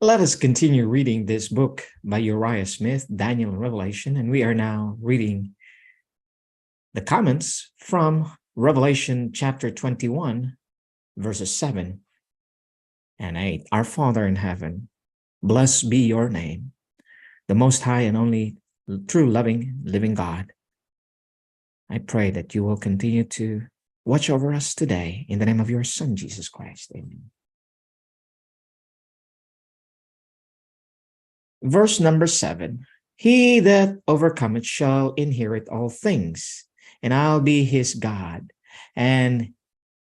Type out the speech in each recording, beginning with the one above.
Let us continue reading this book by Uriah Smith, Daniel and Revelation, and we are now reading the comments from Revelation chapter 21, verses 7 and 8. Our Father in heaven, blessed be your name, the most high and only true, loving, living God. I pray that you will continue to watch over us today in the name of your Son, Jesus Christ. Amen. Verse number 7, he that overcometh shall inherit all things, and I'll be his God, and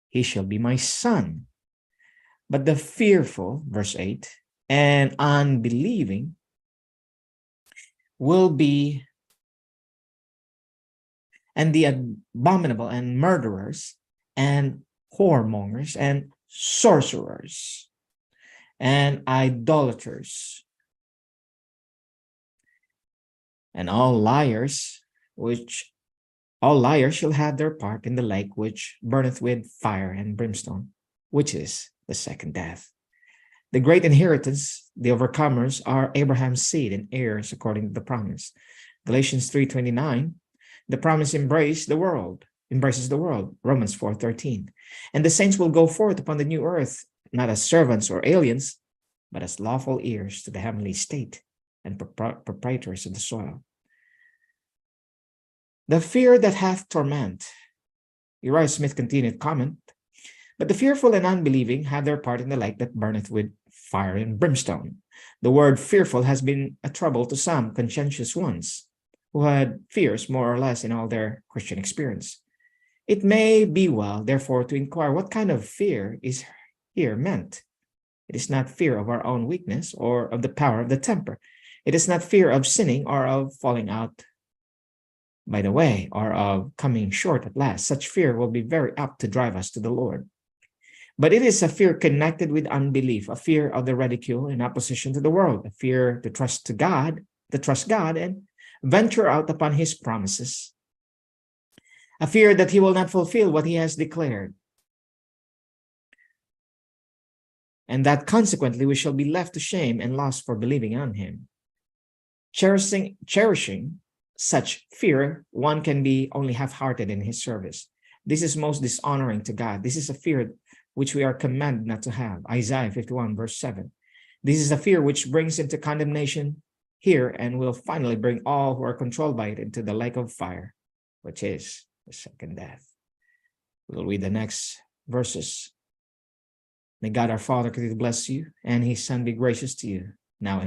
he shall be my son. But the fearful, verse 8, and unbelieving will be, and the abominable and murderers and whoremongers and sorcerers and idolaters and all liars shall have their part in the lake which burneth with fire and brimstone, which is the second death. The great inheritance, the overcomers, are Abraham's seed and heirs according to the promise. Galatians 3:29, the promise embraces the world. Romans 4:13. And the saints will go forth upon the new earth, not as servants or aliens, but as lawful heirs to the heavenly state and proprietors of the soil. The fear that hath torment. Uriah Smith continued comment, but the fearful and unbelieving have their part in the lake that burneth with fire and brimstone. The word fearful has been a trouble to some conscientious ones who had fears more or less in all their Christian experience. It may be well, therefore, to inquire what kind of fear is here meant. It is not fear of our own weakness or of the power of the temper. It is not fear of sinning or of falling out by the way or of coming short at last. Such fear will be very apt to drive us to the Lord. But it is a fear connected with unbelief, a fear of the ridicule in opposition to the world, a fear to trust God and venture out upon his promises, a fear that he will not fulfill what he has declared, and that consequently we shall be left to shame and lost for believing on him. Cherishing such fear, one can be only half-hearted in his service. This is most dishonoring to God. This is a fear which we are commanded not to have. Isaiah 51, verse 7. This is a fear which brings into condemnation here and will finally bring all who are controlled by it into the lake of fire, which is the second death. We'll read the next verses. May God our Father continue to bless you and his Son be gracious to you now and